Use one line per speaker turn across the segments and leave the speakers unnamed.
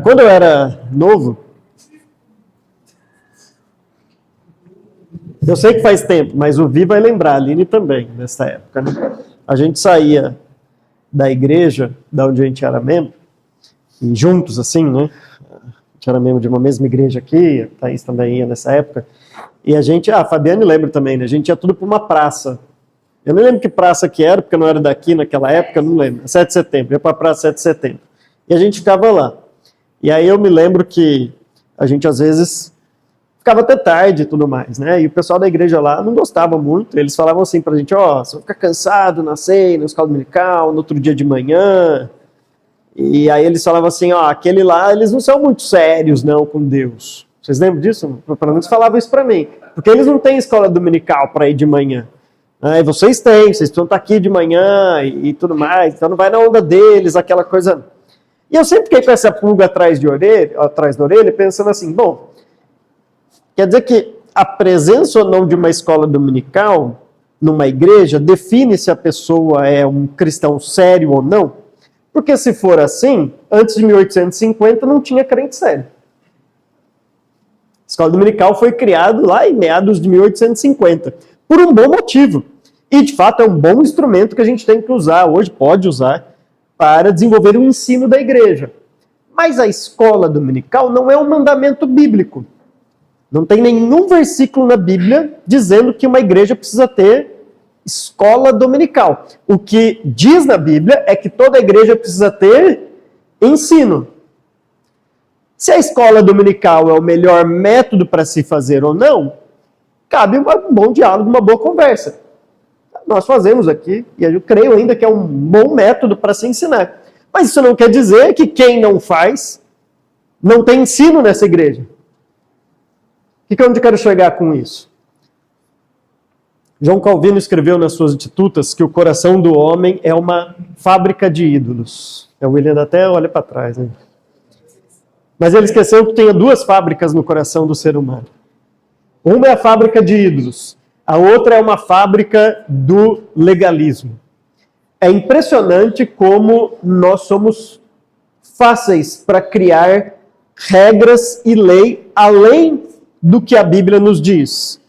Quando eu era novo, eu sei que faz tempo, mas o Vi vai lembrar, a Aline também, nessa época, né? A gente saía da igreja, da onde a gente era membro, e juntos, assim, né? A gente era membro de uma mesma igreja aqui, a Thaís também ia nessa época, e a gente, a Fabiane lembra também, né? A gente ia tudo para uma praça. Eu não lembro que praça que era, porque eu não era daqui naquela época, não lembro. 7 de setembro, ia para a praça 7 de setembro. E a gente ficava lá. E aí eu me lembro que a gente, às vezes, ficava até tarde e tudo mais, né? E o pessoal da igreja lá não gostava muito. Eles falavam assim pra gente, você vai ficar cansado na ceia, na escola dominical, no outro dia de manhã. E aí eles falavam assim, aquele lá, eles não são muito sérios, não, com Deus. Vocês lembram disso? Pelo menos falavam isso pra mim. Porque eles não têm escola dominical para ir de manhã. E vocês têm, vocês precisam estar aqui de manhã e tudo mais. Então não vai na onda deles, aquela coisa. E eu sempre fiquei com essa pulga atrás da orelha, pensando assim, bom, quer dizer que a presença ou não de uma escola dominical numa igreja define se a pessoa é um cristão sério ou não? Porque se for assim, antes de 1850 não tinha crente sério. A escola dominical foi criada lá em meados de 1850, por um bom motivo. E, de fato, é um bom instrumento que a gente tem que usar, hoje pode usar, para desenvolver o ensino da igreja. Mas a escola dominical não é um mandamento bíblico. Não tem nenhum versículo na Bíblia dizendo que uma igreja precisa ter escola dominical. O que diz na Bíblia é que toda igreja precisa ter ensino. Se a escola dominical é o melhor método para se fazer ou não, cabe um bom diálogo, uma boa conversa. Nós fazemos aqui, e eu creio ainda que é um bom método para se ensinar. Mas isso não quer dizer que quem não faz não tem ensino nessa igreja. O que é onde eu quero chegar com isso? João Calvino escreveu nas suas Institutas que o coração do homem é uma fábrica de ídolos. O William até olha para trás, né? Mas ele esqueceu que tem duas fábricas no coração do ser humano. Uma é a fábrica de ídolos. A outra é uma fábrica do legalismo. É impressionante como nós somos fáceis para criar regras e lei além do que a Bíblia nos diz.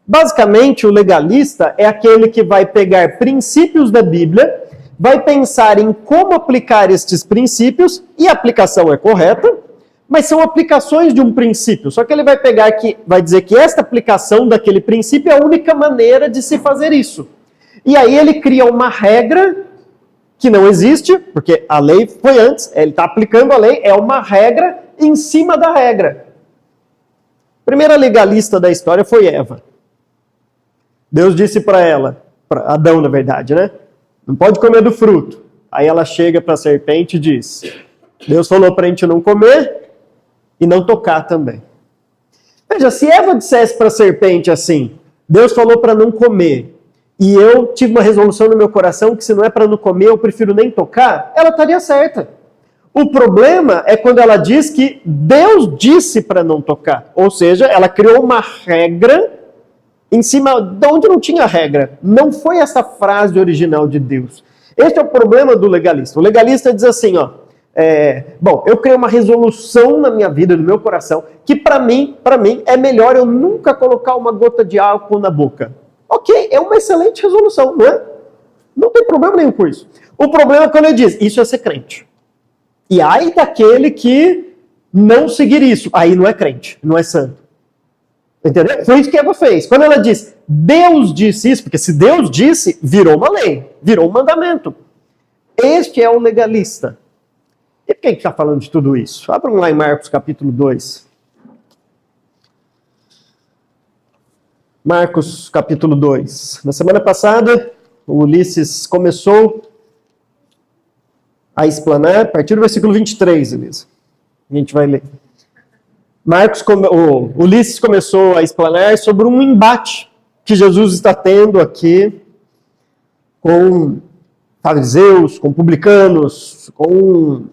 Basicamente, o legalista é aquele que vai pegar princípios da Bíblia, vai pensar em como aplicar estes princípios, e a aplicação é correta, mas são aplicações de um princípio. Só que ele vai pegar vai dizer que esta aplicação daquele princípio é a única maneira de se fazer isso. E aí ele cria uma regra que não existe, porque a lei foi antes, ele está aplicando a lei, é uma regra em cima da regra. A primeira legalista da história foi Eva. Deus disse para ela, para Adão na verdade, né? Não pode comer do fruto. Aí ela chega para a serpente e diz, Deus falou para a gente não comer e não tocar também. Veja, se Eva dissesse para a serpente assim, Deus falou para não comer, e eu tive uma resolução no meu coração que se não é para não comer, eu prefiro nem tocar, ela estaria certa. O problema é quando ela diz que Deus disse para não tocar. Ou seja, ela criou uma regra em cima de onde não tinha regra. Não foi essa frase original de Deus. Esse é o problema do legalista. O legalista diz assim, eu criei uma resolução na minha vida, no meu coração, que para mim é melhor eu nunca colocar uma gota de álcool na boca. Ok, é uma excelente resolução, não é? Não tem problema nenhum com isso. O problema é quando ele diz, isso é ser crente. E ai daquele que não seguir isso, aí não é crente, não é santo. Entendeu? Foi isso que Eva fez. Quando ela diz, Deus disse isso, porque se Deus disse, virou uma lei, virou um mandamento. Este é o legalista. E por que está falando de tudo isso? Abram lá em Marcos capítulo 2. Marcos capítulo 2. Na semana passada, o Ulisses começou a explanar, a partir do versículo 23, Elisa. A gente vai ler. Ulisses começou a explanar sobre um embate que Jesus está tendo aqui com fariseus, com publicanos, com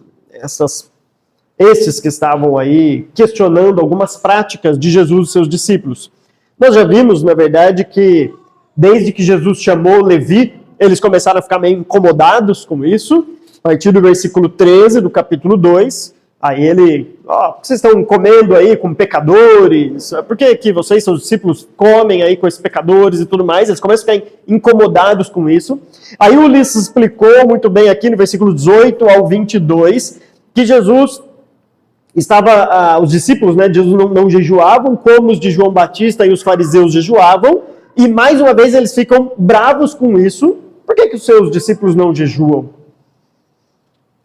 esses que estavam aí questionando algumas práticas de Jesus e seus discípulos. Nós já vimos, na verdade, que desde que Jesus chamou Levi, eles começaram a ficar meio incomodados com isso. A partir do versículo 13 do capítulo 2, Aí ele, por que vocês estão comendo aí com pecadores? Por que vocês, seus discípulos, comem aí com esses pecadores e tudo mais? Eles começam a ficar incomodados com isso. Aí o Ulisses explicou muito bem aqui no versículo 18 ao 22, que Jesus estava, os discípulos, né, de Jesus não jejuavam, como os de João Batista e os fariseus jejuavam, e mais uma vez eles ficam bravos com isso. Por que os seus discípulos não jejuam?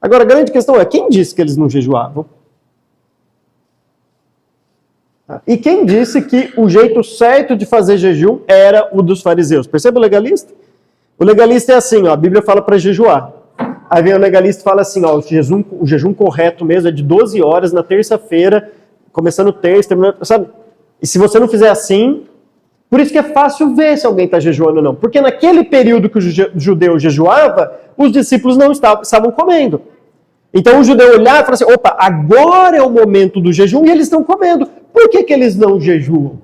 Agora, a grande questão é, quem disse que eles não jejuavam? E quem disse que o jeito certo de fazer jejum era o dos fariseus? Percebe o legalista? O legalista é assim, a Bíblia fala para jejuar. Aí vem o legalista e fala assim, o jejum correto mesmo é de 12 horas na terça-feira, começando terça, terminando, sabe? E se você não fizer assim, por isso que é fácil ver se alguém está jejuando ou não. Porque naquele período que o judeu jejuava, os discípulos não estavam comendo. Então o judeu olhava e falava assim, opa, agora é o momento do jejum e eles estão comendo. Por que eles não jejuam?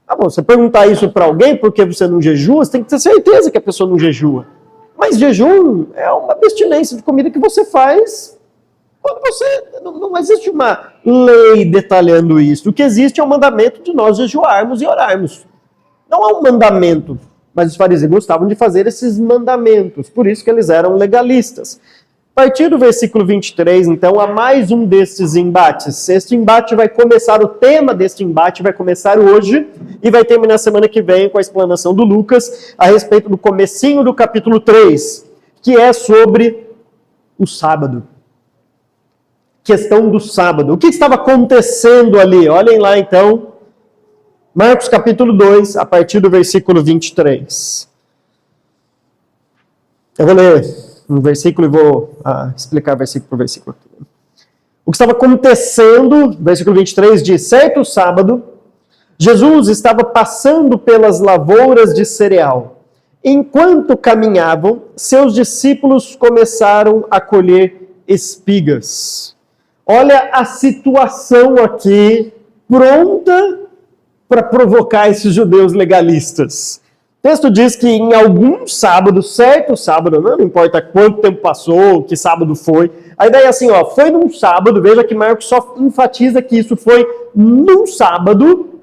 Bom, você perguntar isso para alguém, por que você não jejua, você tem que ter certeza que a pessoa não jejua. Mas jejum é uma abstinência de comida que você faz quando você... Não existe uma lei detalhando isso. O que existe é o mandamento de nós jejuarmos e orarmos. Não há um mandamento, mas os fariseus gostavam de fazer esses mandamentos, por isso que eles eram legalistas. A partir do versículo 23, então, há mais um desses embates. Este embate vai começar, o tema deste embate vai começar hoje e vai terminar semana que vem com a explanação do Lucas a respeito do comecinho do capítulo 3, que é sobre o sábado. Questão do sábado. O que estava acontecendo ali? Olhem lá, então, Marcos capítulo 2, a partir do versículo 23. Eu vou ler um versículo e vou explicar versículo por versículo. O que estava acontecendo, versículo 23 diz, certo sábado, Jesus estava passando pelas lavouras de cereal. Enquanto caminhavam, seus discípulos começaram a colher espigas. Olha a situação aqui, pronta para provocar esses judeus legalistas. O texto diz que em algum sábado, certo sábado, não importa quanto tempo passou, que sábado foi, a ideia é assim, foi num sábado, veja que Marcos só enfatiza que isso foi num sábado.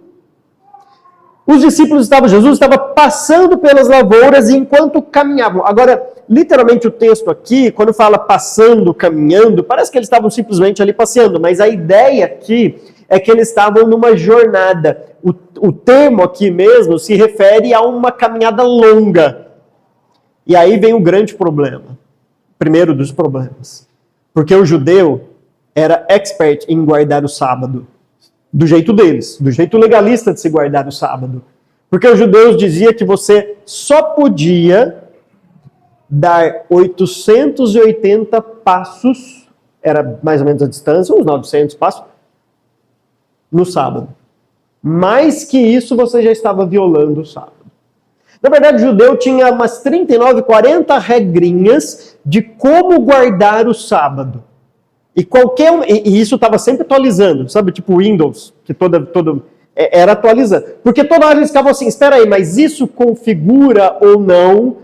Os discípulos Jesus estava passando pelas lavouras enquanto caminhavam. Agora, literalmente o texto aqui, quando fala passando, caminhando, parece que eles estavam simplesmente ali passeando, mas a ideia aqui é que eles estavam numa jornada. O termo aqui mesmo se refere a uma caminhada longa. E aí vem o grande problema. Primeiro dos problemas. Porque o judeu era expert em guardar o sábado. Do jeito deles, do jeito legalista de se guardar o sábado. Porque os judeus diziam que você só podia dar 880 passos, era mais ou menos a distância, uns 900 passos, no sábado. Mais que isso, você já estava violando o sábado. Na verdade, o judeu tinha umas 39, 40 regrinhas de como guardar o sábado. E isso estava sempre atualizando, sabe? Tipo Windows, que era atualizando. Porque toda hora eles ficavam assim, espera aí, mas isso configura ou não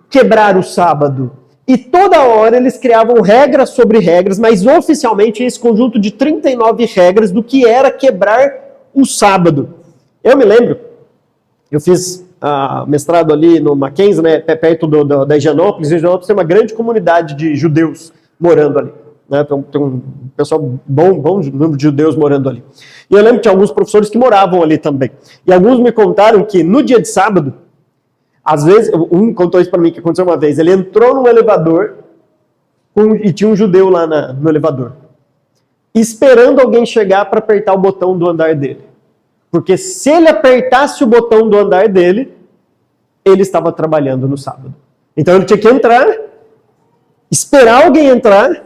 quebrar o sábado? E toda hora eles criavam regras sobre regras, mas oficialmente esse conjunto de 39 regras do que era quebrar o sábado. Eu me lembro, eu fiz mestrado ali no Mackenzie, né, perto da Higienópolis. Higienópolis tem uma grande comunidade de judeus morando ali. Né, tem um pessoal bom número de judeus morando ali. E eu lembro que tinha alguns professores que moravam ali também. E alguns me contaram que no dia de sábado, às vezes, um contou isso para mim, que aconteceu uma vez, ele entrou num elevador e tinha um judeu lá no elevador, esperando alguém chegar para apertar o botão do andar dele. Porque se ele apertasse o botão do andar dele, ele estava trabalhando no sábado. Então ele tinha que entrar, esperar alguém entrar,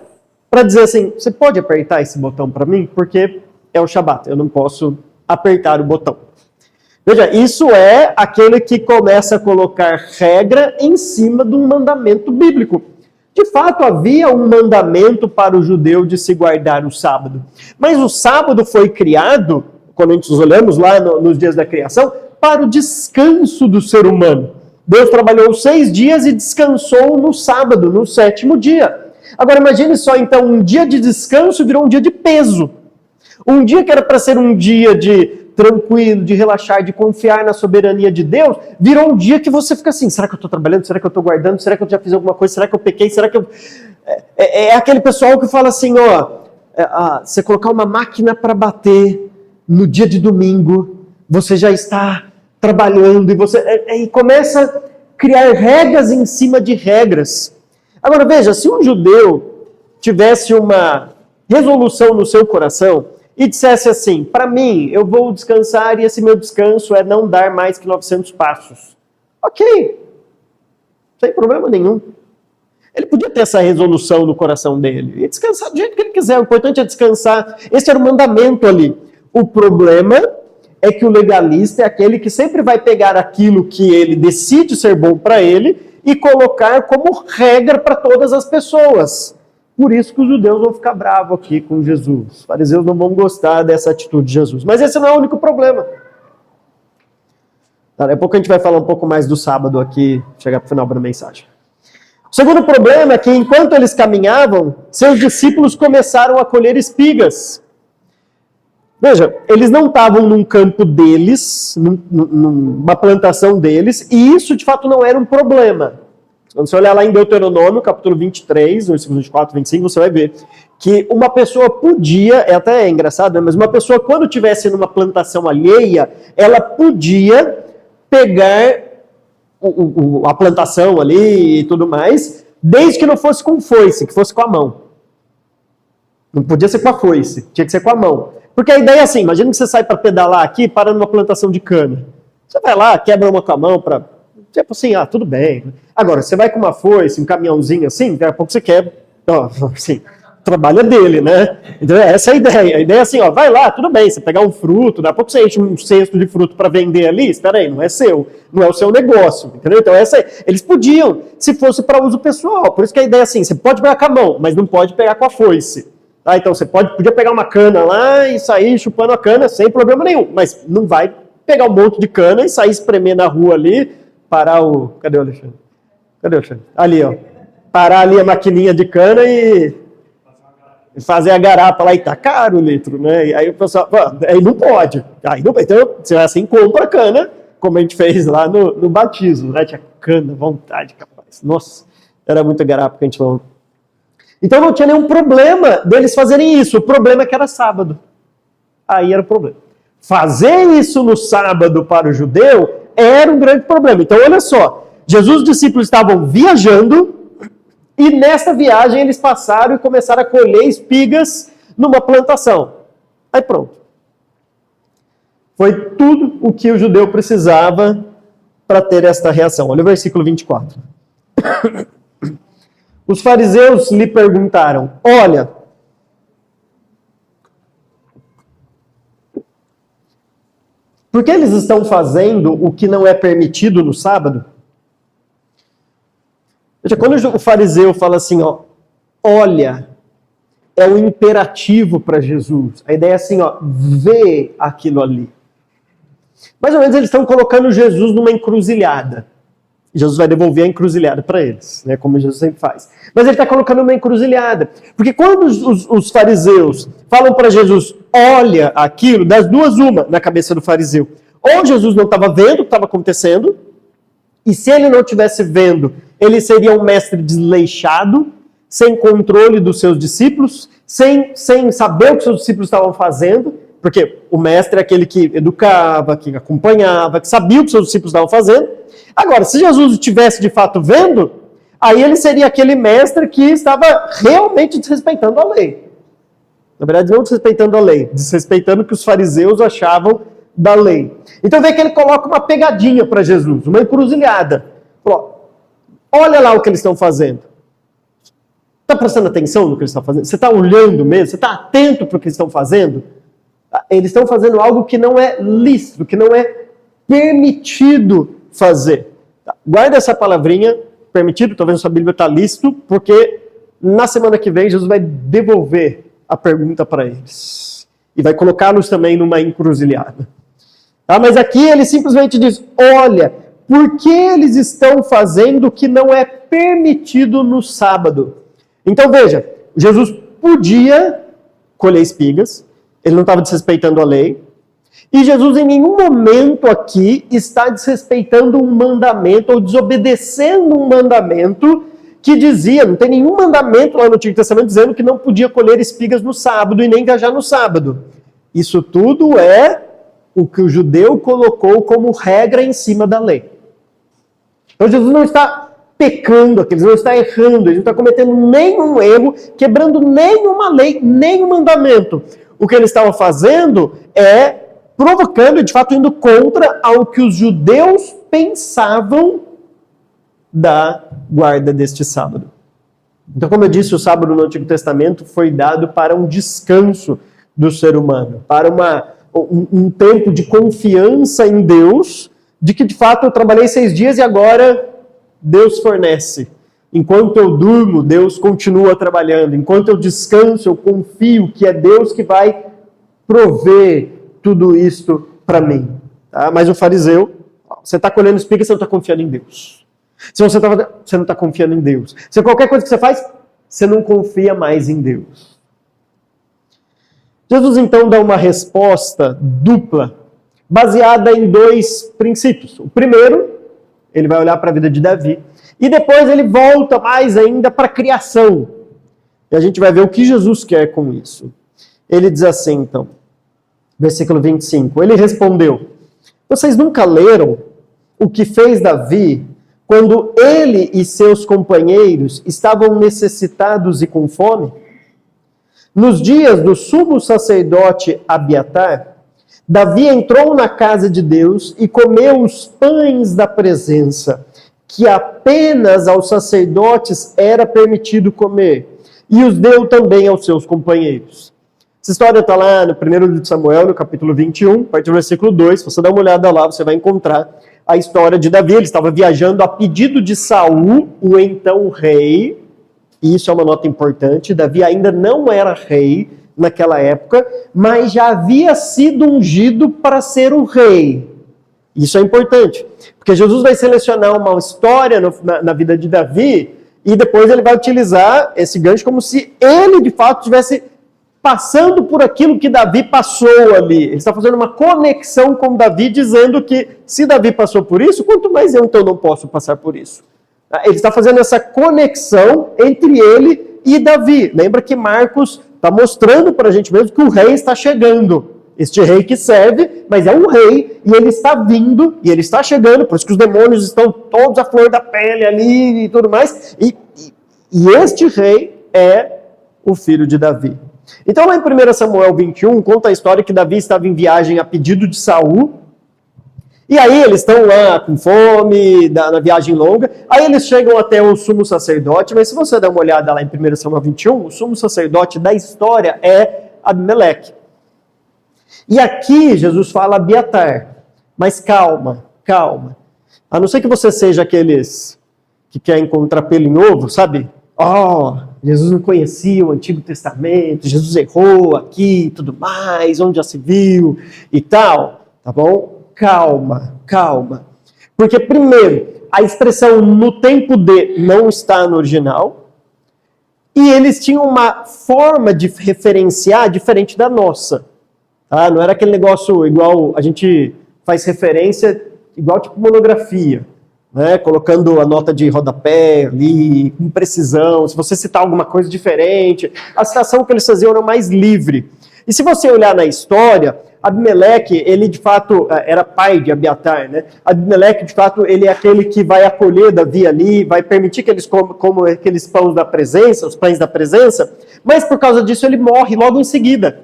para dizer assim, você pode apertar esse botão para mim? Porque é o Shabat, eu não posso apertar o botão. Veja, isso é aquele que começa a colocar regra em cima de um mandamento bíblico. De fato, havia um mandamento para o judeu de se guardar o sábado. Mas o sábado foi criado, quando a gente olhamos lá nos dias da criação, para o descanso do ser humano. Deus trabalhou 6 dias e descansou no sábado, no 7º dia. Agora imagine só, então, um dia de descanso virou um dia de peso. Um dia que era para ser um dia de tranquilo, de relaxar, de confiar na soberania de Deus, virou um dia que você fica assim, será que eu estou trabalhando? Será que eu estou guardando? Será que eu já fiz alguma coisa? Será que eu pequei? Será que eu... É aquele pessoal que fala assim, você colocar uma máquina para bater no dia de domingo, você já está trabalhando e começa a criar regras em cima de regras. Agora veja, se um judeu tivesse uma resolução no seu coração e dissesse assim, para mim, eu vou descansar e esse meu descanso é não dar mais que 900 passos. Ok, sem problema nenhum. Ele podia ter essa resolução no coração dele e descansar do jeito que ele quiser. O importante é descansar. Esse era o mandamento ali. O problema é que o legalista é aquele que sempre vai pegar aquilo que ele decide ser bom para ele e colocar como regra para todas as pessoas. Por isso que os judeus vão ficar bravos aqui com Jesus. Os fariseus não vão gostar dessa atitude de Jesus. Mas esse não é o único problema. Daqui a pouco a gente vai falar um pouco mais do sábado aqui, chegar para o final da mensagem. O segundo problema é que enquanto eles caminhavam, seus discípulos começaram a colher espigas. Veja, eles não estavam num campo deles, numa plantação deles, e isso de fato não era um problema. Quando você olhar lá em Deuteronômio, capítulo 23, versículos 24 e 25, você vai ver que uma pessoa podia, até é engraçado, né, mas uma pessoa quando estivesse numa plantação alheia, ela podia pegar a plantação ali e tudo mais, desde que não fosse com foice, que fosse com a mão. Não podia ser com a foice, tinha que ser com a mão. Porque a ideia é assim, imagina que você sai para pedalar aqui, para numa plantação de cana. Você vai lá, quebra uma com a mão para... Tipo assim, tudo bem. Agora, você vai com uma foice, um caminhãozinho assim, daqui a pouco você quebra... assim, trabalha dele, né? Então essa é a ideia. A ideia é assim, vai lá, tudo bem, você pegar um fruto, daqui a pouco você enche um cesto de fruto para vender ali, espera aí, não é seu, não é o seu negócio, entendeu? Então eles podiam, se fosse para uso pessoal, por isso que a ideia é assim, você pode pegar com a mão, mas não pode pegar com a foice. Tá? Então você podia pegar uma cana lá e sair chupando a cana sem problema nenhum, mas não vai pegar um monte de cana e sair espremer na rua ali, parar o... Cadê o Alexandre? Cadê o Alexandre? Ali, parar ali a maquininha de cana e fazer a garapa lá e tá caro o litro, né? E aí o pessoal, aí não pode. Aí não, então você vai assim, compra cana, como a gente fez lá no batismo, né? Tinha cana, vontade, capaz. Nossa, era muita garapa que a gente falou. Então não tinha nenhum problema deles fazerem isso. O problema é que era sábado. Aí era o problema. Fazer isso no sábado para o judeu era um grande problema. Então olha só, Jesus e os discípulos estavam viajando e nessa viagem eles passaram e começaram a colher espigas numa plantação. Aí pronto. Foi tudo o que o judeu precisava para ter esta reação. Olha o versículo 24. Os fariseus lhe perguntaram, olha, por que eles estão fazendo o que não é permitido no sábado? Veja, quando o fariseu fala assim, olha, é um imperativo para Jesus. A ideia é assim, vê aquilo ali. Mais ou menos eles estão colocando Jesus numa encruzilhada. Jesus vai devolver a encruzilhada para eles, né, como Jesus sempre faz. Mas ele está colocando uma encruzilhada. Porque quando os fariseus falam para Jesus, olha aquilo, das duas uma na cabeça do fariseu. Ou Jesus não estava vendo o que estava acontecendo, e se ele não estivesse vendo, ele seria um mestre desleixado, sem controle dos seus discípulos, sem saber o que seus discípulos estavam fazendo, porque o mestre é aquele que educava, que acompanhava, que sabia o que seus discípulos estavam fazendo. Agora, se Jesus estivesse de fato vendo, aí ele seria aquele mestre que estava realmente desrespeitando a lei. Na verdade, não desrespeitando a lei, desrespeitando o que os fariseus achavam da lei. Então vê que ele coloca uma pegadinha para Jesus, uma encruzilhada. Olha lá o que eles estão fazendo. Está prestando atenção no que eles estão fazendo? Você está olhando mesmo? Você está atento para o que eles estão fazendo? Eles estão fazendo algo que não é lícito, que não é permitido fazer. Guarda essa palavrinha, permitido, talvez na sua Bíblia está lícito, porque na semana que vem Jesus vai devolver a pergunta para eles. E vai colocá-los também numa encruzilhada. Tá? Mas aqui ele simplesmente diz, olha, por que eles estão fazendo o que não é permitido no sábado? Então veja, Jesus podia colher espigas, ele não estava desrespeitando a lei, e Jesus em nenhum momento aqui está desrespeitando um mandamento ou desobedecendo um mandamento que dizia, não tem nenhum mandamento lá no Antigo Testamento dizendo que não podia colher espigas no sábado e nem viajar no sábado. Isso tudo é o que o judeu colocou como regra em cima da lei. Então Jesus não está pecando aqui, ele não está errando, ele não está cometendo nenhum erro, quebrando nenhuma lei, nenhum mandamento. O que ele estava fazendo é provocando e de fato indo contra ao que os judeus pensavam da guarda deste sábado. Então, como eu disse, o sábado no Antigo Testamento foi dado para um descanso do ser humano, para um tempo de confiança em Deus, de que de fato eu trabalhei 6 dias e agora Deus fornece. Enquanto eu durmo, Deus continua trabalhando. Enquanto eu descanso, eu confio que é Deus que vai prover tudo isto para mim. Tá? Mas o fariseu, você está colhendo espigas, você não está confiando em Deus. Se você não está confiando em Deus. Se qualquer coisa que você faz, você não confia mais em Deus. Jesus então dá uma resposta dupla, baseada em 2 princípios. O primeiro, ele vai olhar para a vida de Davi. E depois ele volta mais ainda para a criação. E a gente vai ver o que Jesus quer com isso. Ele diz assim, então, versículo 25. Ele respondeu, vocês nunca leram o que fez Davi quando ele e seus companheiros estavam necessitados e com fome? Nos dias do sumo sacerdote Abiatar, Davi entrou na casa de Deus e comeu os pães da presença, que apenas aos sacerdotes era permitido comer, e os deu também aos seus companheiros. Essa história está lá no primeiro livro de Samuel, no capítulo 21, a partir do versículo 2. Se você dá uma olhada lá, você vai encontrar a história de Davi. Ele estava viajando a pedido de Saul, o então rei. E isso é uma nota importante. Davi ainda não era rei naquela época, mas já havia sido ungido para ser o rei. Isso é importante, porque Jesus vai selecionar uma história na vida de Davi e depois ele vai utilizar esse gancho como se ele, de fato, tivesse passando por aquilo que Davi passou ali. Ele está fazendo uma conexão com Davi, dizendo que se Davi passou por isso, quanto mais eu então não posso passar por isso. Ele está fazendo essa conexão entre ele e Davi. Lembra que Marcos está mostrando para a gente mesmo que o rei está chegando. Este rei que serve, mas é um rei, e ele está vindo, e ele está chegando, por isso que os demônios estão todos à flor da pele ali e tudo mais. E este rei é o filho de Davi. Então lá em 1 Samuel 21, conta a história que Davi estava em viagem a pedido de Saul, e aí eles estão lá com fome, na viagem longa, aí eles chegam até o sumo sacerdote, mas se você der uma olhada lá em 1 Samuel 21, o sumo sacerdote da história é Abimeleque. E aqui Jesus fala Abiatar, mas calma, calma. A não ser que você seja aqueles que quer encontrar pelo em ovo, sabe? Jesus não conhecia o Antigo Testamento, Jesus errou aqui e tudo mais, onde já se viu e tal, tá bom? Calma, calma. Porque, primeiro, a expressão no tempo de não está no original, e eles tinham uma forma de referenciar diferente da nossa. Tá? Não era aquele negócio igual a gente faz referência, igual tipo monografia, né? Colocando a nota de rodapé ali, com precisão, se você citar alguma coisa diferente. A citação que eles faziam era mais livre. E se você olhar na história, Abimeleque, ele de fato era pai de Abiatar, né? Abimeleque, de fato, ele é aquele que vai acolher Davi ali, vai permitir que eles comam aqueles pães da presença, os pães da presença, mas por causa disso ele morre logo em seguida.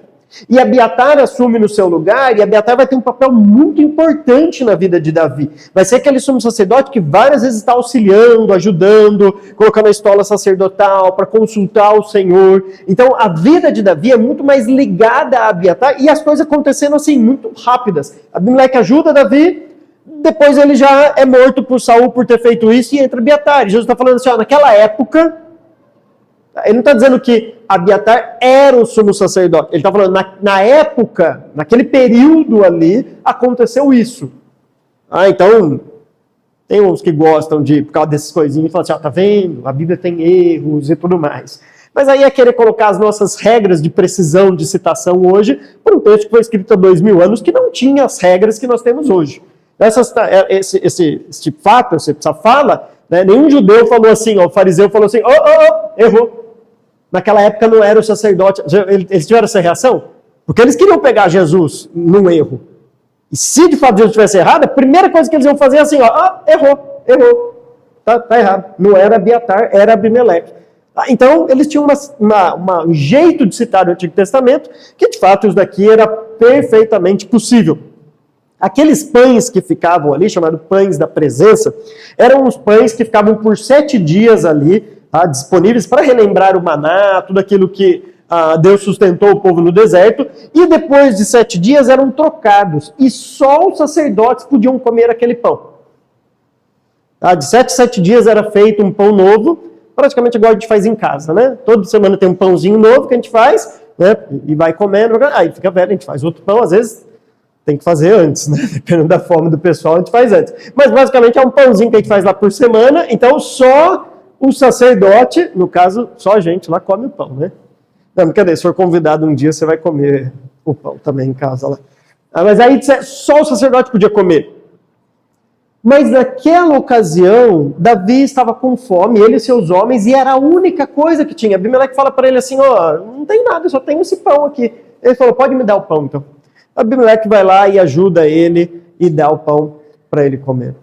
E Abiatar assume no seu lugar, e Abiatar vai ter um papel muito importante na vida de Davi. Vai ser aquele sumo sacerdote que várias vezes está auxiliando, ajudando, colocando a estola sacerdotal para consultar o Senhor. Então a vida de Davi é muito mais ligada a Abiatar, e as coisas acontecendo assim, muito rápidas. Abimeleque ajuda Davi, depois ele já é morto por Saul por ter feito isso, e entra Abiatar. E Jesus está falando assim, naquela época, ele não está dizendo que Abiatar era o sumo sacerdote. Ele está falando, na época, naquele período ali, aconteceu isso. Então, tem uns que gostam de, por causa dessas coisinhas, falar assim, tá vendo? A Bíblia tem erros e tudo mais. Mas aí é querer colocar as nossas regras de precisão de citação hoje por um texto que foi escrito há 2000 anos que não tinha as regras que nós temos hoje. Esse fato, essa fala, né, nenhum judeu falou assim, o fariseu falou assim, errou. Naquela época não era o sacerdote. Eles tiveram essa reação? Porque eles queriam pegar Jesus num erro. E se de fato Jesus tivesse errado, a primeira coisa que eles iam fazer é assim, errou. Tá errado. Não era Abiatar, era Abimeleque. Então, eles tinham um jeito de citar o Antigo Testamento, que de fato isso daqui era perfeitamente possível. Aqueles pães que ficavam ali, chamados pães da presença, eram os pães que ficavam por 7 dias ali, tá, disponíveis para relembrar o maná, tudo aquilo que Deus sustentou o povo no deserto, e depois de 7 dias eram trocados, e só os sacerdotes podiam comer aquele pão. Tá, de 7 a 7 dias era feito um pão novo, praticamente igual a gente faz em casa, né? Toda semana tem um pãozinho novo que a gente faz, né? E vai comendo, aí fica velho, a gente faz outro pão, às vezes tem que fazer antes, né? Dependendo da fome do pessoal, a gente faz antes. Mas basicamente é um pãozinho que a gente faz lá por semana, então só o sacerdote, no caso, só a gente lá come o pão, né? Não, brincadeira, se for convidado um dia, você vai comer o pão também em casa lá. Mas aí só o sacerdote podia comer. Mas naquela ocasião, Davi estava com fome, ele e seus homens, e era a única coisa que tinha. Abimeleque fala para ele assim, não tem nada, só tem esse pão aqui. Ele falou, pode me dar o pão então. Abimeleque vai lá e ajuda ele e dá o pão para ele comer.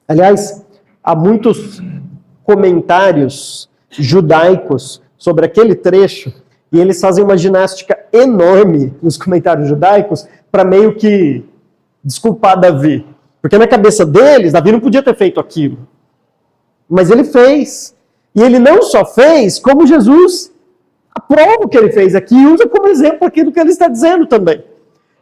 Aliás, há muitos comentários judaicos sobre aquele trecho, e eles fazem uma ginástica enorme nos comentários judaicos para meio que desculpar Davi. Porque na cabeça deles, Davi não podia ter feito aquilo. Mas ele fez. E ele não só fez, como Jesus aprova o que ele fez aqui e usa como exemplo aquilo que ele está dizendo também.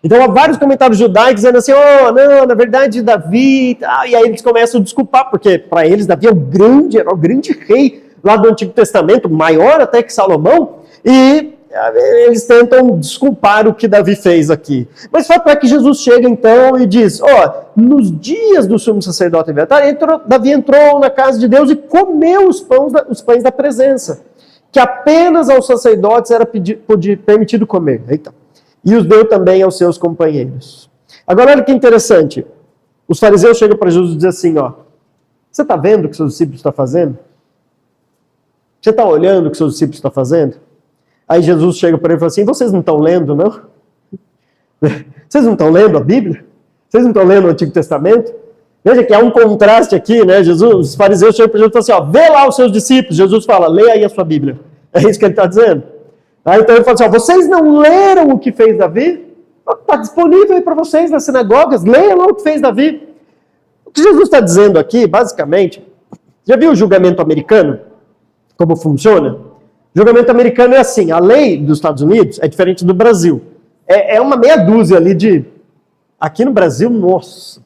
Então há vários comentários judaicos dizendo assim, não, na verdade Davi, e aí eles começam a desculpar, porque para eles Davi era o grande rei lá do Antigo Testamento, maior até que Salomão, e eles tentam desculpar o que Davi fez aqui. Mas o fato é que Jesus chega então e diz, nos dias do sumo sacerdote Abiatar, Davi entrou na casa de Deus e comeu os pães da presença, que apenas aos sacerdotes era permitido comer. Eita. E os deu também aos seus companheiros. Agora olha que interessante, os fariseus chegam para Jesus e dizem assim, você está vendo o que seus discípulos estão fazendo? Você está olhando o que seus discípulos estão fazendo? Aí Jesus chega para ele e fala assim, vocês não estão lendo, não? Vocês não estão lendo a Bíblia? Vocês não estão lendo o Antigo Testamento? Veja que há um contraste aqui, né? Os fariseus chegam para Jesus e falam assim, vê lá os seus discípulos. Jesus fala, leia aí a sua Bíblia. É isso que ele está dizendo. Aí então ele fala assim, vocês não leram o que fez Davi? Está disponível aí para vocês nas sinagogas, leiam lá o que fez Davi. O que Jesus está dizendo aqui, basicamente, já viu o julgamento americano? Como funciona? O julgamento americano é assim, a lei dos Estados Unidos é diferente do Brasil. É uma meia dúzia ali de... Aqui no Brasil, nossa,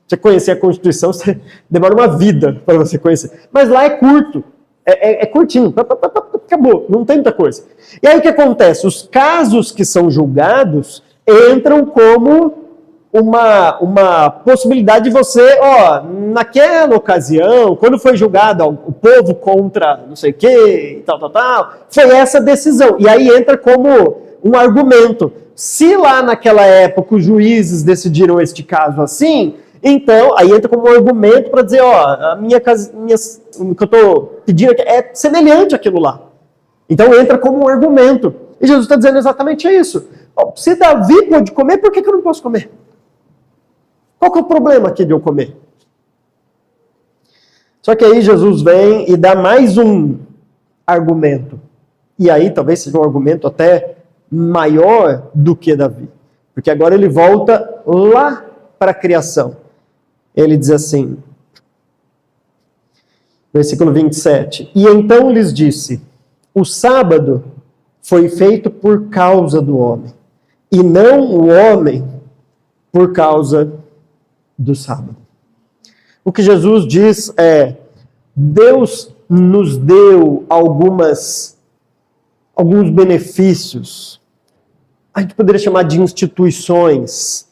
você conhecer a Constituição, você demora uma vida para você conhecer. Mas lá é curto, é curtinho, acabou, não tem muita coisa. E aí o que acontece? Os casos que são julgados entram como uma possibilidade de você, naquela ocasião, quando foi julgado o povo contra não sei o quê, e tal, foi essa decisão. E aí entra como um argumento. Se lá naquela época os juízes decidiram este caso assim, então aí entra como um argumento para dizer, o que eu estou pedindo aqui é semelhante àquilo lá. Então entra como um argumento. E Jesus está dizendo exatamente isso. Se Davi pôde comer, por que eu não posso comer? Qual que é o problema aqui de eu comer? Só que aí Jesus vem e dá mais um argumento. E aí talvez seja um argumento até maior do que Davi. Porque agora ele volta lá para a criação. Ele diz assim, versículo 27, e então lhes disse, o sábado foi feito por causa do homem, e não o homem por causa do sábado. O que Jesus diz é, Deus nos deu alguns benefícios, a gente poderia chamar de instituições,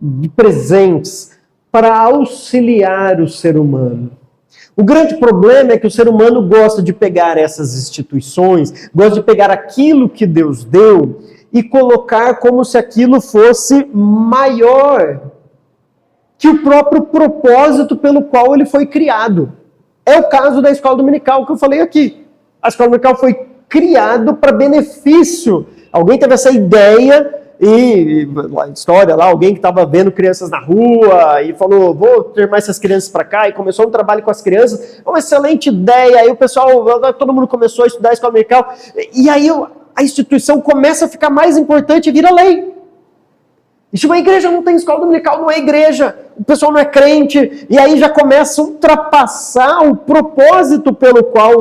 de presentes, para auxiliar o ser humano. O grande problema é que o ser humano gosta de pegar essas instituições, gosta de pegar aquilo que Deus deu e colocar como se aquilo fosse maior que o próprio propósito pelo qual ele foi criado. É o caso da escola dominical que eu falei aqui. A escola dominical foi criada para benefício. Alguém teve essa ideia e a história lá, alguém que estava vendo crianças na rua e falou, vou ter mais essas crianças para cá, e começou um trabalho com as crianças, uma excelente ideia, aí o pessoal, todo mundo começou a estudar a escola dominical, e aí a instituição começa a ficar mais importante e vira lei. E se uma igreja não tem escola dominical, não é igreja, o pessoal não é crente, e aí já começa a ultrapassar o propósito pelo qual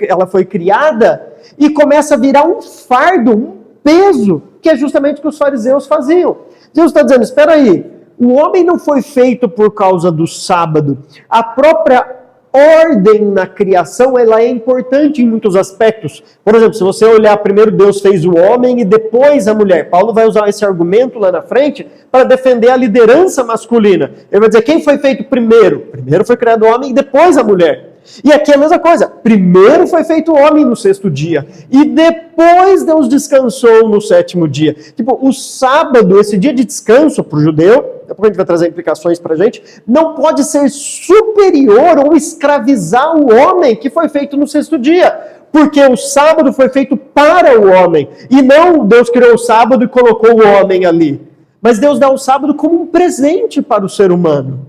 ela foi criada, e começa a virar um fardo, um peso, que é justamente o que os fariseus faziam. Jesus está dizendo, espera aí, o homem não foi feito por causa do sábado. A própria ordem na criação, ela é importante em muitos aspectos. Por exemplo, se você olhar, primeiro Deus fez o homem e depois a mulher. Paulo vai usar esse argumento lá na frente para defender a liderança masculina. Ele vai dizer, quem foi feito primeiro? Primeiro foi criado o homem e depois a mulher. E aqui é a mesma coisa. Primeiro foi feito o homem no sexto dia. E depois Deus descansou no sétimo dia. Tipo, o sábado, esse dia de descanso para o judeu, depois a gente vai trazer implicações para a gente, não pode ser superior ou escravizar o homem que foi feito no sexto dia. Porque o sábado foi feito para o homem. E não Deus criou o sábado e colocou o homem ali. Mas Deus dá o sábado como um presente para o ser humano.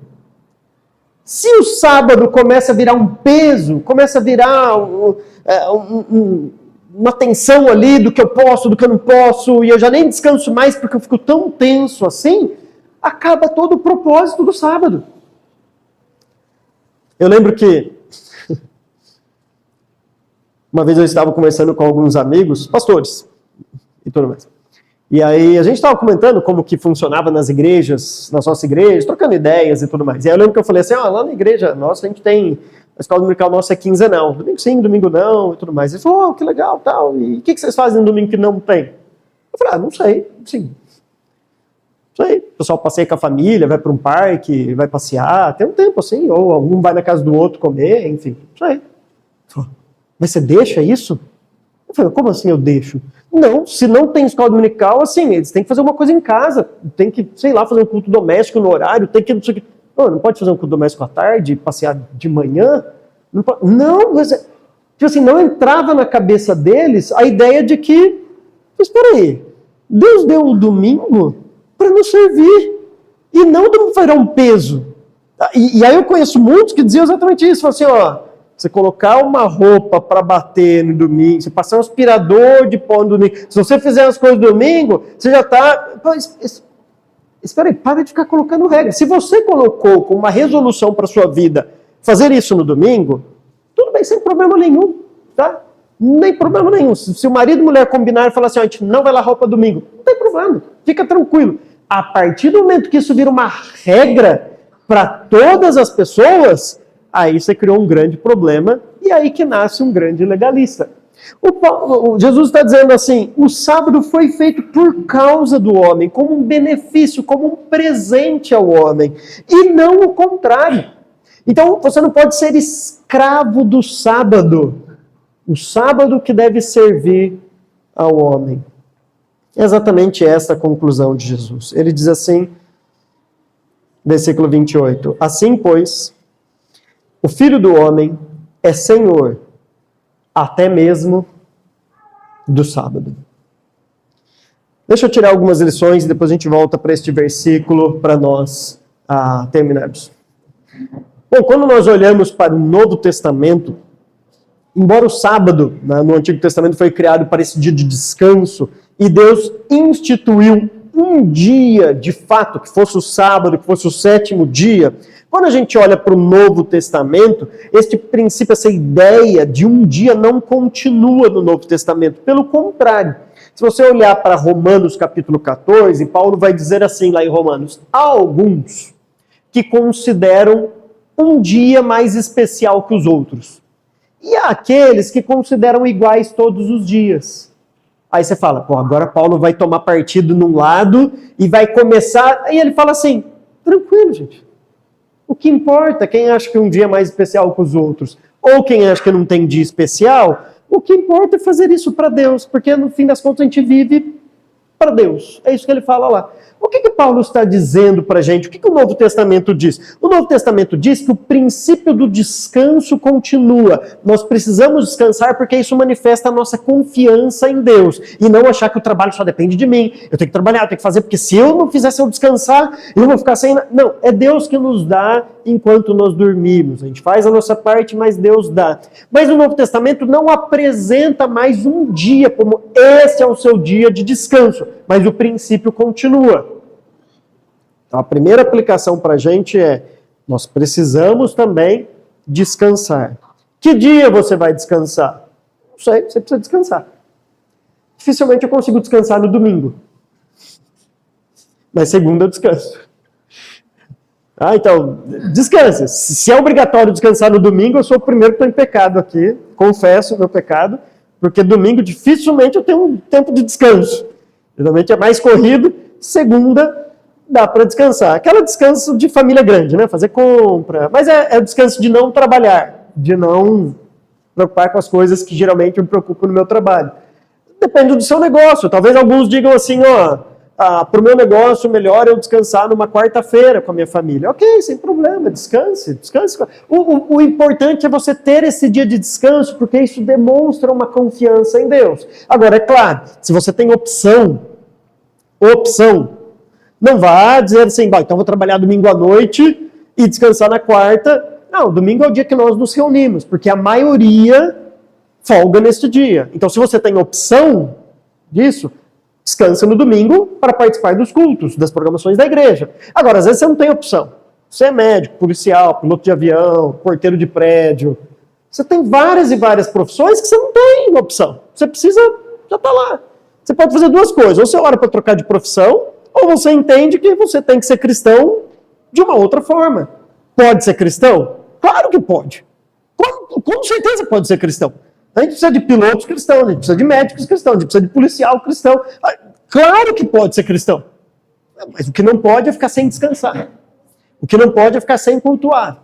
Se o sábado começa a virar um peso, começa a virar uma tensão ali do que eu posso, do que eu não posso, e eu já nem descanso mais porque eu fico tão tenso assim, acaba todo o propósito do sábado. Eu lembro que uma vez eu estava conversando com alguns amigos, pastores e tudo mais. E aí a gente estava comentando como que funcionava nas igrejas, nas nossas igrejas, trocando ideias e tudo mais. E aí eu lembro que eu falei assim, lá na igreja nossa a gente tem, a escola dominical nossa é quinzenal, domingo sim, domingo não e tudo mais. Ele falou, que legal, tal, e o que vocês fazem no domingo que não tem? Eu falei, não sei, sim. Não sei, o pessoal passeia com a família, vai para um parque, vai passear, tem um tempo assim, ou algum vai na casa do outro comer, enfim, não sei. Mas você deixa isso? Eu falei, como assim eu deixo? Não, se não tem escola dominical, assim, eles têm que fazer uma coisa em casa, tem que, sei lá, fazer um culto doméstico no horário, tem que, não pode fazer um culto doméstico à tarde, passear de manhã, não, mas, tipo assim, não entrava na cabeça deles a ideia de que, mas peraí, Deus deu o domingo para nos servir, e não virar um peso. E aí eu conheço muitos que diziam exatamente isso, assim, você colocar uma roupa para bater no domingo, você passar um aspirador de pó no domingo, se você fizer as coisas no domingo, você já está... Espera aí, para de ficar colocando regra. Se você colocou como uma resolução para a sua vida fazer isso no domingo, tudo bem, sem problema nenhum, tá? Nem problema nenhum. Se o marido e a mulher combinarem e falar assim, a gente não vai lavar roupa domingo, não tem problema, fica tranquilo. A partir do momento que isso vira uma regra para todas as pessoas... Aí você criou um grande problema e aí que nasce um grande legalista. Jesus está dizendo assim, o sábado foi feito por causa do homem, como um benefício, como um presente ao homem, e não o contrário. Então você não pode ser escravo do sábado, o sábado que deve servir ao homem. É exatamente essa a conclusão de Jesus. Ele diz assim, versículo 28, assim pois... O Filho do Homem é Senhor, até mesmo do sábado. Deixa eu tirar algumas lições e depois a gente volta para este versículo para nós terminarmos. Bom, quando nós olhamos para o Novo Testamento, embora o sábado, no Antigo Testamento, foi criado para esse dia de descanso, e Deus instituiu um dia, de fato, que fosse o sábado, que fosse o sétimo dia. Quando a gente olha para o Novo Testamento, este princípio, essa ideia de um dia não continua no Novo Testamento. Pelo contrário, se você olhar para Romanos capítulo 14, Paulo vai dizer assim lá em Romanos, há alguns que consideram um dia mais especial que os outros. E há aqueles que consideram iguais todos os dias. Aí você fala, agora Paulo vai tomar partido num lado e vai começar... Aí ele fala assim, tranquilo, gente. O que importa, quem acha que um dia é mais especial que os outros, ou quem acha que não tem dia especial, o que importa é fazer isso para Deus, porque no fim das contas a gente vive para Deus. É isso que ele fala lá. O que Paulo está dizendo para a gente? O que o Novo Testamento diz? O Novo Testamento diz que o princípio do descanso continua. Nós precisamos descansar porque isso manifesta a nossa confiança em Deus. E não achar que o trabalho só depende de mim. Eu tenho que trabalhar, eu tenho que fazer, porque se eu não fizesse eu descansar, eu vou ficar sem... Não, é Deus que nos dá enquanto nós dormimos. A gente faz a nossa parte, mas Deus dá. Mas o Novo Testamento não apresenta mais um dia como esse é o seu dia de descanso. Mas o princípio continua. Então, a primeira aplicação para a gente é, nós precisamos também descansar. Que dia você vai descansar? Não sei, você precisa descansar. Dificilmente eu consigo descansar no domingo. Mas segunda eu descanso. Então, descanse. Se é obrigatório descansar no domingo, eu sou o primeiro que estou em pecado aqui. Confesso o meu pecado. Porque domingo dificilmente eu tenho um tempo de descanso. Geralmente é mais corrido. Segunda dá para descansar. Aquela descanso de família grande, né? Fazer compra. Mas é o descanso de não trabalhar. De não preocupar com as coisas que geralmente eu me preocupo no meu trabalho. Depende do seu negócio. Talvez alguns digam assim, para o meu negócio, melhor eu descansar numa quarta-feira com a minha família. Ok, sem problema, descanse. O importante é você ter esse dia de descanso, porque isso demonstra uma confiança em Deus. Agora, é claro, se você tem opção, não vá dizer assim, então vou trabalhar domingo à noite e descansar na quarta. Não, domingo é o dia que nós nos reunimos, porque a maioria folga neste dia. Então, se você tem opção disso, descansa no domingo para participar dos cultos, das programações da igreja. Agora, às vezes você não tem opção. Você é médico, policial, piloto de avião, porteiro de prédio. Você tem várias e várias profissões que você não tem opção. Você precisa, já está lá. Você pode fazer duas coisas. Ou você ora para trocar de profissão, ou você entende que você tem que ser cristão de uma outra forma. Pode ser cristão? Claro que pode. Com certeza pode ser cristão. A gente precisa de pilotos cristãos, a gente precisa de médicos cristãos, a gente precisa de policial cristão. Claro que pode ser cristão. Mas o que não pode é ficar sem descansar. O que não pode é ficar sem cultuar.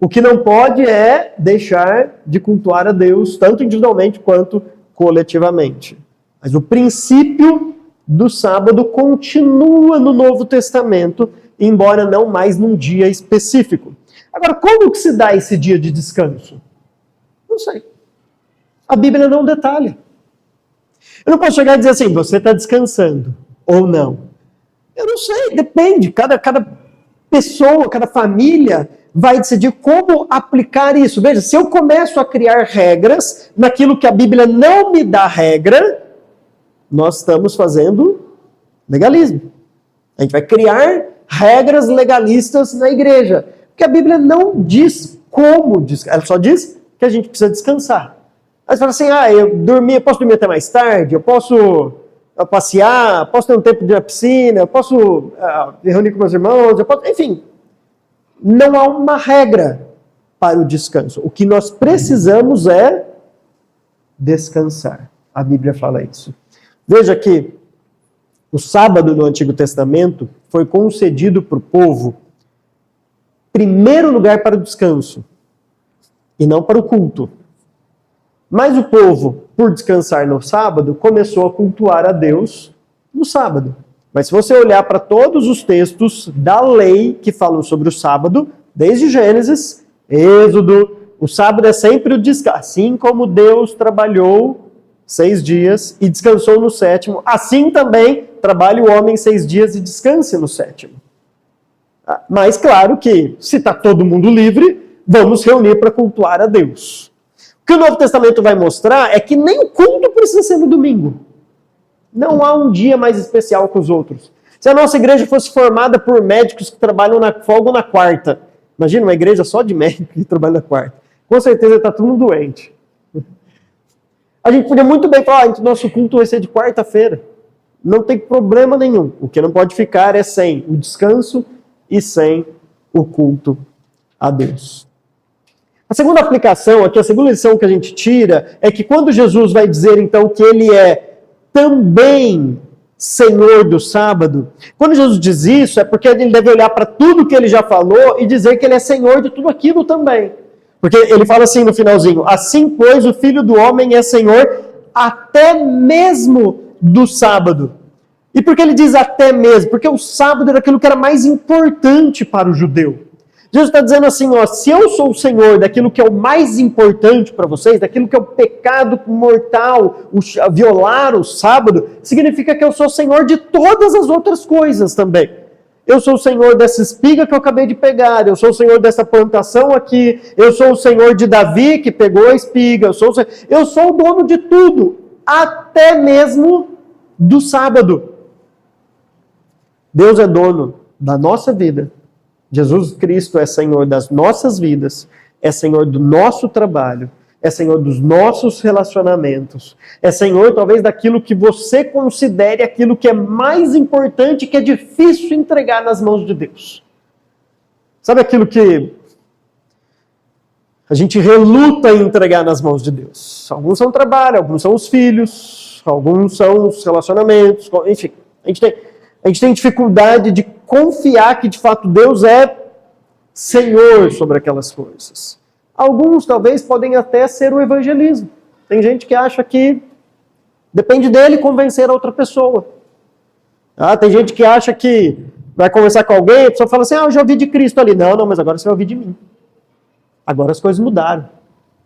O que não pode é deixar de cultuar a Deus, tanto individualmente quanto coletivamente. Mas o princípio do sábado continua no Novo Testamento, embora não mais num dia específico. Agora, como que se dá esse dia de descanso? Não sei. A Bíblia não detalha. Eu não posso chegar e dizer assim, você está descansando ou não. Eu não sei, depende. Cada pessoa, cada família vai decidir como aplicar isso. Veja, se eu começo a criar regras naquilo que a Bíblia não me dá regra, nós estamos fazendo legalismo. A gente vai criar regras legalistas na igreja. Porque a Bíblia não diz como descansar. Ela só diz que a gente precisa descansar. Aí você fala assim, eu posso dormir até mais tarde, eu posso passear, posso ter um tempo de ir na piscina, eu posso me reunir com meus irmãos, enfim. Não há uma regra para o descanso. O que nós precisamos é descansar. A Bíblia fala isso. Veja que o sábado no Antigo Testamento foi concedido para o povo, primeiro lugar para o descanso, e não para o culto. Mas o povo, por descansar no sábado, começou a cultuar a Deus no sábado. Mas se você olhar para todos os textos da lei que falam sobre o sábado, desde Gênesis, Êxodo, o sábado é sempre o descanso. Assim como Deus trabalhou 6 dias e descansou no 7º, assim também trabalhe o homem 6 dias e descanse no 7º. Mas claro que, se está todo mundo livre, vamos reunir para cultuar a Deus. O que o Novo Testamento vai mostrar é que nem o culto precisa ser no domingo. Não há um dia mais especial que os outros. Se a nossa igreja fosse formada por médicos que trabalham na folga ou na quarta, imagina uma igreja só de médicos que trabalham na quarta. Com certeza está todo mundo doente. A gente podia muito bem falar, nosso culto vai ser de quarta-feira. Não tem problema nenhum. O que não pode ficar é sem o descanso e sem o culto a Deus. A segunda aplicação aqui, a segunda lição que a gente tira, é que quando Jesus vai dizer então que ele é também Senhor do sábado. Quando Jesus diz isso, é porque ele deve olhar para tudo que ele já falou e dizer que ele é Senhor de tudo aquilo também. Porque ele fala assim no finalzinho: assim, pois, o Filho do Homem é Senhor até mesmo do sábado. E por que ele diz até mesmo? Porque o sábado era aquilo que era mais importante para o judeu. Jesus está dizendo assim, ó, se eu sou o Senhor daquilo que é o mais importante para vocês, daquilo que é o pecado mortal, violar o sábado, significa que eu sou Senhor de todas as outras coisas também. Eu sou o Senhor dessa espiga que eu acabei de pegar, eu sou o Senhor dessa plantação aqui, eu sou o Senhor de Davi que pegou a espiga, eu sou o dono de tudo, até mesmo do sábado. Deus é dono da nossa vida. Jesus Cristo é Senhor das nossas vidas, é Senhor do nosso trabalho, é Senhor dos nossos relacionamentos, é Senhor talvez daquilo que você considere aquilo que é mais importante, que é difícil entregar nas mãos de Deus. Sabe aquilo que a gente reluta em entregar nas mãos de Deus? Alguns são o trabalho, alguns são os filhos, alguns são os relacionamentos, enfim, a gente tem dificuldade de confiar que de fato Deus é Senhor sobre aquelas coisas. Alguns talvez podem até ser o evangelismo. Tem gente que acha que depende dele convencer a outra pessoa. Tem gente que acha que vai conversar com alguém, a pessoa fala assim, eu já ouvi de Cristo ali. Não, mas agora você vai ouvir de mim. Agora as coisas mudaram.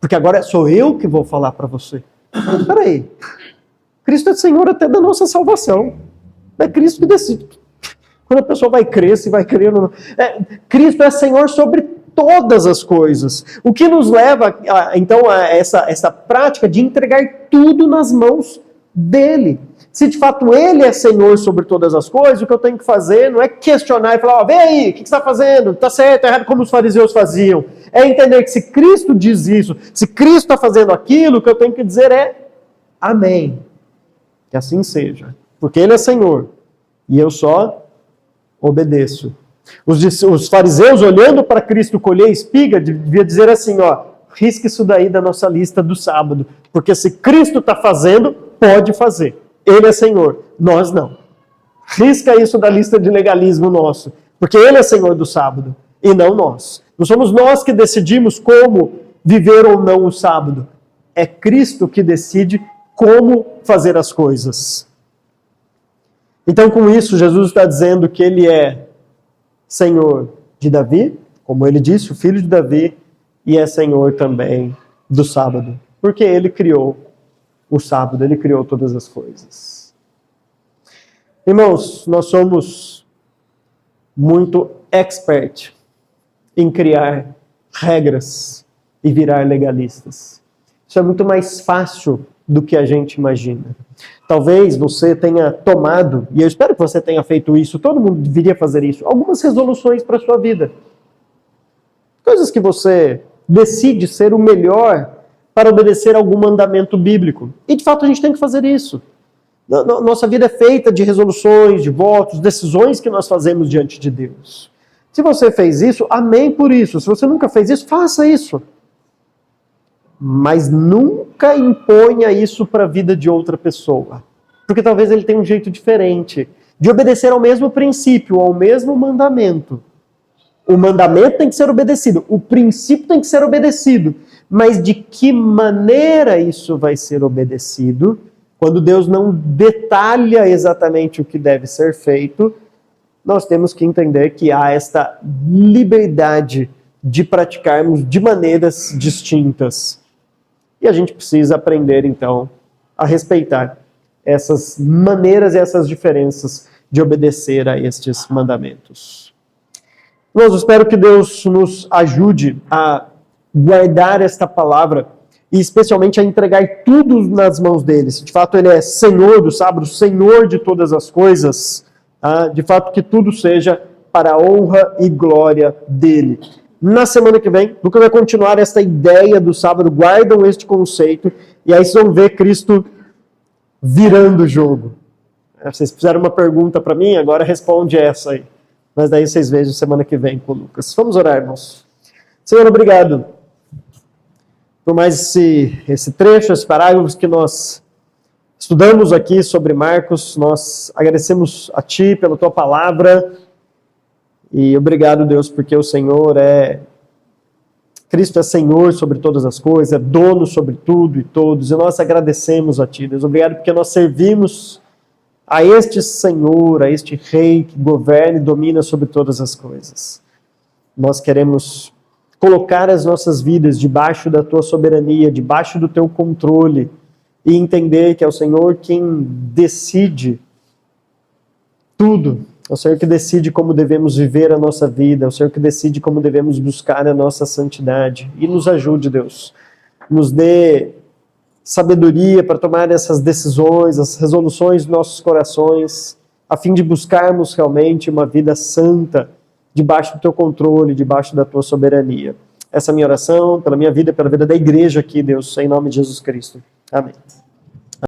Porque agora sou eu que vou falar para você. Espera aí. Cristo é Senhor até da nossa salvação. É Cristo que decide. Quando a pessoa vai crer, se vai crer ou não. Cristo é Senhor sobre todas as coisas. O que nos leva, então, a essa prática de entregar tudo nas mãos dele. Se de fato ele é Senhor sobre todas as coisas, o que eu tenho que fazer não é questionar e falar, vem aí, o que você está fazendo? Está certo, é errado, como os fariseus faziam. É entender que se Cristo diz isso, se Cristo está fazendo aquilo, o que eu tenho que dizer é amém. Que assim seja. Porque ele é Senhor. E eu só obedeço. Os fariseus, olhando para Cristo colher espiga, devia dizer assim, risque isso daí da nossa lista do sábado. Porque se Cristo está fazendo, pode fazer. Ele é Senhor, nós não. Risca isso da lista de legalismo nosso. Porque ele é Senhor do sábado, e não nós. Não somos nós que decidimos como viver ou não o sábado. É Cristo que decide como fazer as coisas. Então, com isso, Jesus está dizendo que ele é Senhor de Davi, como ele disse, o filho de Davi, e é Senhor também do sábado. Porque ele criou o sábado, ele criou todas as coisas. Irmãos, nós somos muito expert em criar regras e virar legalistas. Isso é muito mais fácil do que a gente imagina. Talvez você tenha tomado, e eu espero que você tenha feito isso, todo mundo deveria fazer isso, algumas resoluções para a sua vida. Coisas que você decide ser o melhor para obedecer a algum mandamento bíblico. E de fato a gente tem que fazer isso. Nossa vida é feita de resoluções, de votos, decisões que nós fazemos diante de Deus. Se você fez isso, amém por isso. Se você nunca fez isso, faça isso. Mas nunca imponha isso para a vida de outra pessoa. Porque talvez ele tenha um jeito diferente de obedecer ao mesmo princípio, ao mesmo mandamento. O mandamento tem que ser obedecido, o princípio tem que ser obedecido. Mas de que maneira isso vai ser obedecido, quando Deus não detalha exatamente o que deve ser feito, nós temos que entender que há esta liberdade de praticarmos de maneiras distintas. E a gente precisa aprender, então, a respeitar essas maneiras e essas diferenças de obedecer a estes mandamentos. Eu espero que Deus nos ajude a guardar esta palavra e especialmente a entregar tudo nas mãos dele. Se de fato ele é Senhor do sábado, Senhor de todas as coisas, de fato que tudo seja para a honra e glória dele. Na semana que vem, Lucas vai continuar esta ideia do sábado, guardam este conceito, e aí vocês vão ver Cristo virando o jogo. Vocês fizeram uma pergunta para mim, agora responde essa aí. Mas daí vocês vejam semana que vem com o Lucas. Vamos orar, irmãos. Senhor, obrigado por mais esse trecho, esses parágrafos que nós estudamos aqui sobre Marcos, nós agradecemos a Ti pela Tua palavra e obrigado, Deus, porque o Senhor Cristo é Senhor sobre todas as coisas, é dono sobre tudo e todos, e nós agradecemos a Ti, Deus. Obrigado porque nós servimos a este Senhor, a este Rei que governa e domina sobre todas as coisas. Nós queremos colocar as nossas vidas debaixo da Tua soberania, debaixo do Teu controle, e entender que é o Senhor quem decide tudo. É o Senhor que decide como devemos viver a nossa vida, é o Senhor que decide como devemos buscar a nossa santidade. E nos ajude, Deus. Nos dê sabedoria para tomar essas decisões, as resoluções dos nossos corações, a fim de buscarmos realmente uma vida santa, debaixo do Teu controle, debaixo da Tua soberania. Essa é a minha oração, pela minha vida, pela vida da igreja aqui, Deus, em nome de Jesus Cristo. Amém.